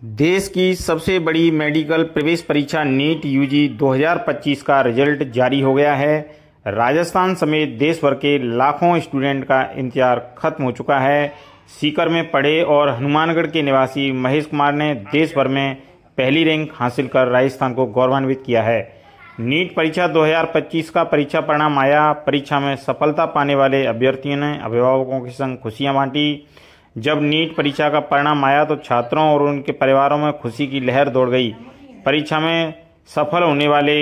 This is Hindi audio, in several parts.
देश की सबसे बड़ी मेडिकल प्रवेश परीक्षा नीट यूजी 2025 का रिजल्ट जारी हो गया है। राजस्थान समेत देश भर के लाखों स्टूडेंट का इंतजार खत्म हो चुका है। सीकर में पढ़े और हनुमानगढ़ के निवासी महेश कुमार ने देश भर में पहली रैंक हासिल कर राजस्थान को गौरवान्वित किया है। नीट परीक्षा 2025 का परीक्षा परिणाम आया। परीक्षा में सफलता पाने वाले अभ्यर्थियों ने अभिभावकों के संग खुशियां बांटी। जब नीट परीक्षा का परिणाम आया तो छात्रों और उनके परिवारों में खुशी की लहर दौड़ गई। परीक्षा में सफल होने वाले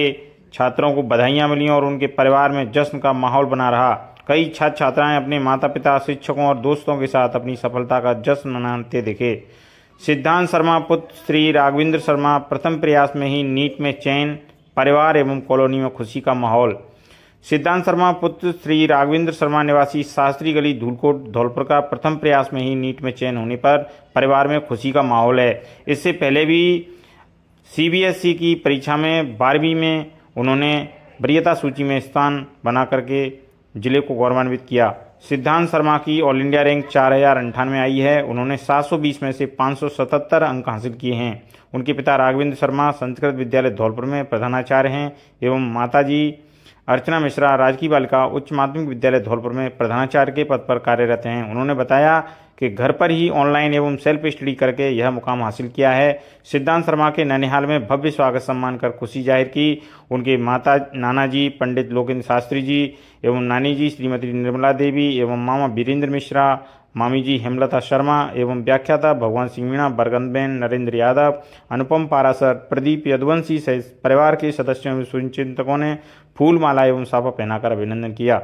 छात्रों को बधाइयां मिली और उनके परिवार में जश्न का माहौल बना रहा। कई छात्र छात्राएं अपने माता पिता, शिक्षकों और दोस्तों के साथ अपनी सफलता का जश्न मनाते दिखे। सिद्धांत शर्मा पुत्र श्री राघवेंद्र शर्मा प्रथम प्रयास में ही नीट में चयन, परिवार एवं कॉलोनी में खुशी का माहौल। सिद्धांत शर्मा पुत्र श्री राघवेंद्र शर्मा निवासी शास्त्री गली धूलकोट धौलपुर का प्रथम प्रयास में ही नीट में चयन होने पर परिवार में खुशी का माहौल है। इससे पहले भी सीबीएसई की परीक्षा में 12वीं में उन्होंने वरीयता सूची में स्थान बना करके जिले को गौरवान्वित किया। सिद्धांत शर्मा की ऑल इंडिया रैंक 4098 आई है। उन्होंने 720 में से 577 अंक हासिल किए हैं। उनके पिता राघवेंद्र शर्मा संस्कृत विद्यालय धौलपुर में प्रधानाचार्य हैं एवं माताजी अर्चना मिश्रा राजकीय बालिका उच्च माध्यमिक विद्यालय धौलपुर में प्रधानाचार्य के पद पर कार्यरत हैं। उन्होंने बताया कि घर पर ही ऑनलाइन एवं सेल्फ स्टडी करके यह मुकाम हासिल किया है। सिद्धांत शर्मा के ननिहाल में भव्य स्वागत सम्मान कर खुशी जाहिर की। उनके माता नानाजी पंडित लोकेंद्र शास्त्री जी एवं नानी जी श्रीमती निर्मला देवी एवं मामा वीरेंद्र मिश्रा, मामी जी हेमलता शर्मा एवं व्याख्याता भगवान सिंह मीणा, बरगंदबेन, नरेंद्र यादव, अनुपम पारासर, प्रदीप यदुवंशी सहित परिवार के सदस्यों एवं शुभचिंतकों ने फूल माला एवं साफा पहनाकर अभिनंदन किया।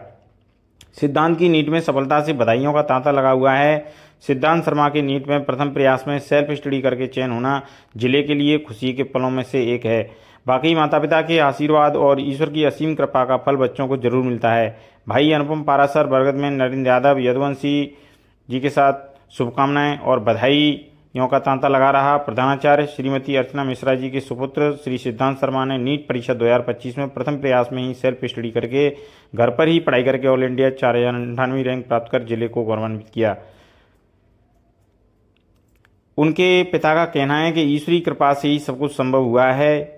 सिद्धांत की नीट में सफलता से बधाइयों का तांता लगा हुआ है। सिद्धांत शर्मा के नीट में प्रथम प्रयास में सेल्फ स्टडी करके चयन होना जिले के लिए खुशी के पलों में से एक है। बाकी माता पिता के आशीर्वाद और ईश्वर की असीम कृपा का फल बच्चों को जरूर मिलता है। भाई अनुपम पारासर, बरगद में नरेंद्र यादव, यदुवंशी जी के साथ शुभकामनाएं और बधाइयों का तांता लगा रहा। प्रधानाचार्य श्रीमती अर्चना मिश्रा जी के सुपुत्र श्री सिद्धांत शर्मा ने नीट परीक्षा 2025 में प्रथम प्रयास में ही सेल्फ स्टडी करके घर पर ही पढ़ाई करके ऑल इंडिया 4098 रैंक प्राप्त कर जिले को गौरवान्वित किया। उनके पिता का कहना है कि ईश्वरीय कृपा से ही सब कुछ संभव हुआ है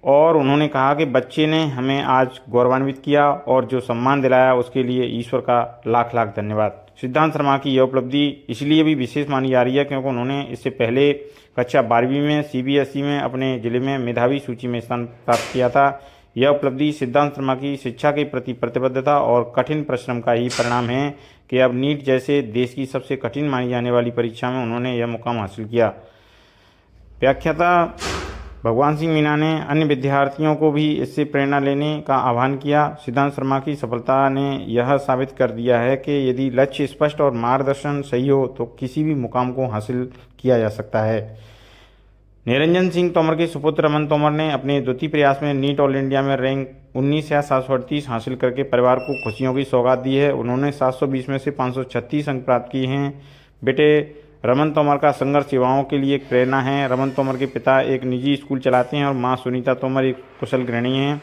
और उन्होंने कहा कि बच्चे ने हमें आज गौरवान्वित किया और जो सम्मान दिलाया उसके लिए ईश्वर का लाख लाख धन्यवाद। सिद्धांत शर्मा की यह उपलब्धि इसलिए भी विशेष मानी जा रही है क्योंकि उन्होंने इससे पहले कक्षा 12वीं में सीबीएसई में अपने जिले में मेधावी सूची में स्थान प्राप्त किया था। यह उपलब्धि सिद्धांत शर्मा की शिक्षा के प्रति प्रतिबद्धता और कठिन परिश्रम का ही परिणाम है कि अब नीट जैसे देश की सबसे कठिन मानी जाने वाली परीक्षा में उन्होंने यह मुकाम हासिल किया। व्याख्याता भगवान सिंह मीणा ने अन्य विद्यार्थियों को भी इससे प्रेरणा लेने का आह्वान किया। सिद्धांत शर्मा की सफलता ने यह साबित कर दिया है कि यदि लक्ष्य स्पष्ट और मार्गदर्शन सही हो तो किसी भी मुकाम को हासिल किया जा सकता है। निरंजन सिंह तोमर के सुपुत्र रमन तोमर ने अपने द्वितीय प्रयास में नीट ऑल इंडिया में रैंक 19,738 हासिल करके परिवार को खुशियों की सौगात दी है। उन्होंने 720 में से 536 अंक प्राप्त किए हैं। बेटे रमन तोमर का संघर्ष युवाओं के लिए एक प्रेरणा है। रमन तोमर के पिता एक निजी स्कूल चलाते हैं और मां सुनीता तोमर एक कुशल गृहिणी हैं।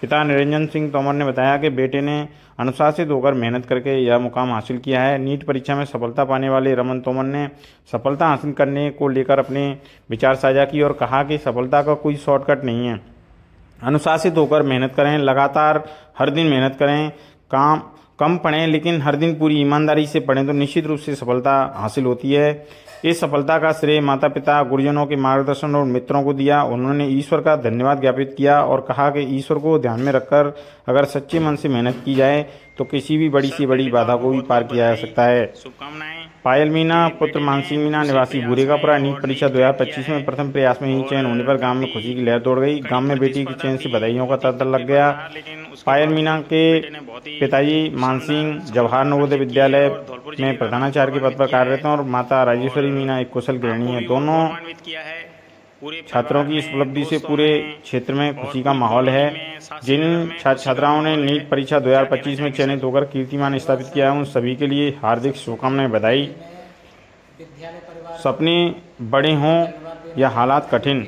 पिता निरंजन सिंह तोमर ने बताया कि बेटे ने अनुशासित होकर मेहनत करके यह मुकाम हासिल किया है। नीट परीक्षा में सफलता पाने वाले रमन तोमर ने सफलता हासिल करने को लेकर अपने विचार साझा किए और कहा कि सफलता का कोई शॉर्टकट नहीं है। अनुशासित होकर मेहनत करें, लगातार हर दिन मेहनत करें, कम पढ़ें लेकिन हर दिन पूरी ईमानदारी से पढ़ें तो निश्चित रूप से सफलता हासिल होती है। इस सफलता का श्रेय माता पिता, गुरुजनों के मार्गदर्शन और मित्रों को दिया। उन्होंने ईश्वर का धन्यवाद ज्ञापित किया और कहा कि ईश्वर को ध्यान में रखकर अगर सच्चे मन से मेहनत की जाए तो किसी भी बड़ी से बड़ी बाधा को भी पार किया जा सकता है। शुभकामनाएं। पायल मीणा पुत्र मानसिंह मीणा निवासी भूरेगापुरा नीट परीक्षा 2025 में प्रथम प्रयास में ही चयन होने पर गांव में खुशी की लहर दौड़ गई। गांव में बेटी के चयन से बधाइयों का तांता लग गया। पायल मीणा के पिताजी मानसिंह जवाहर नवोदय विद्यालय में प्रधानाचार्य के पद पर कार्यरत हैं और माता राजेश्वरी मीणा एक कुशल गृहिणी है। दोनों छात्रों की इस उपलब्धि से पूरे क्षेत्र में खुशी का माहौल है। जिन छात्र छात्राओं ने नीट परीक्षा 2025 में चयनित होकर कीर्तिमान स्थापित किया है उन सभी के लिए हार्दिक शुभकामनाएं, बधाई। सपने बड़े हों या हालात कठिन,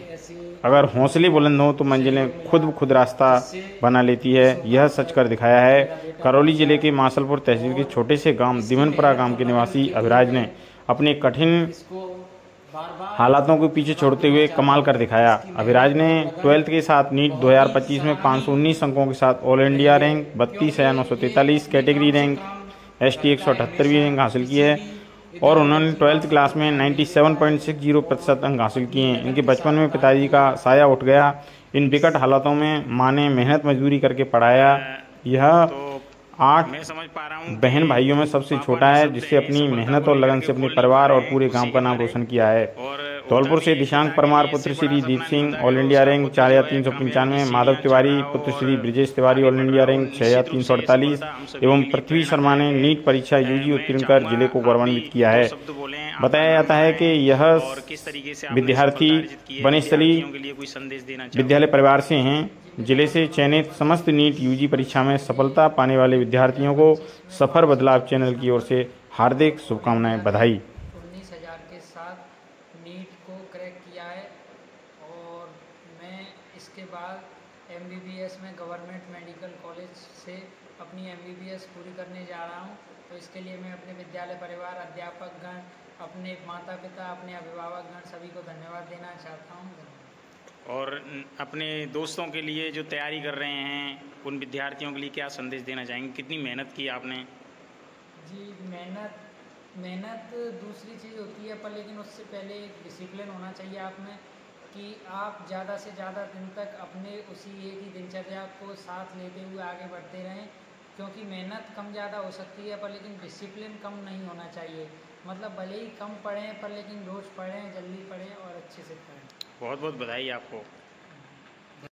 अगर हौसले बुलंद हों तो मंजिलें खुद रास्ता बना लेती है। यह सच कर दिखाया है। करौली जिले के मासलपुर तहसील के छोटे से गांव दिमनपुरा गांव के निवासी अभिराज ने अपने कठिन हालातों को पीछे छोड़ते हुए कमाल कर दिखाया। अभिराज ने 12th के साथ नीट 2025 में 519 अंकों के साथ all India rank 32,943, category rank ST 178वीं रैंक हासिल की है और उन्होंने 12th क्लास में 97.60% अंक हासिल किए हैं। इनके बचपन में पिताजी का साया उठ गया। इन विकट हालातों में माँ ने मेहनत मजदूरी करके पढ़ाया। यह 8 बहन भाइयों में सबसे छोटा है, जिससे अपनी मेहनत और लगन से अपने परिवार और पूरे गांव का नाम रोशन किया है। धौलपुर से दिशांक परमार पुत्र Shri Deep Singh all India rank 4,395, Madhav Tiwari पुत्र Shri Brijesh Tiwari all India rank 6,348 एवं पृथ्वी शर्मा ने नीट परीक्षा यूजी उत्तीर्ण कर जिले को गौरवान्वित किया है। बताया जाता है कि यह विद्यार्थी वनस्थली विद्यालय परिवार से हैं। जिले से चयनित समस्त नीट यूजी परीक्षा में सफलता पाने वाले विद्यार्थियों को सफर बदलाव चैनल की ओर से हार्दिक शुभकामनाएं, बधाई। 19,000 के साथ नीट को क्रैक किया है और मैं इसके बाद MBBS में गवर्नमेंट मेडिकल कॉलेज से अपनी MBBS पूरी करने जा रहा हूं। तो इसके लिए मैं अपने विद्यालय परिवार, अध्यापकगण, अपने माता पिता, अपने अभिभावकगण सभी को धन्यवाद देना चाहता हूं। और अपने दोस्तों के लिए जो तैयारी कर रहे हैं उन विद्यार्थियों के लिए क्या संदेश देना चाहेंगे? कितनी मेहनत की आपने? जी, मेहनत दूसरी चीज़ होती है, पर लेकिन उससे पहले एक डिसिप्लिन होना चाहिए आप में कि आप ज़्यादा से ज़्यादा दिन तक अपने उसी एक ही दिनचर्या को साथ लेते हुए आगे बढ़ते रहें, क्योंकि मेहनत कम ज़्यादा हो सकती है पर लेकिन डिसिप्लिन कम नहीं होना चाहिए। मतलब भले ही कम पढ़ें पर लेकिन रोज़ पढ़ें, जल्दी पढ़ें और अच्छे से पढ़ें। बहुत बहुत बधाई आपको।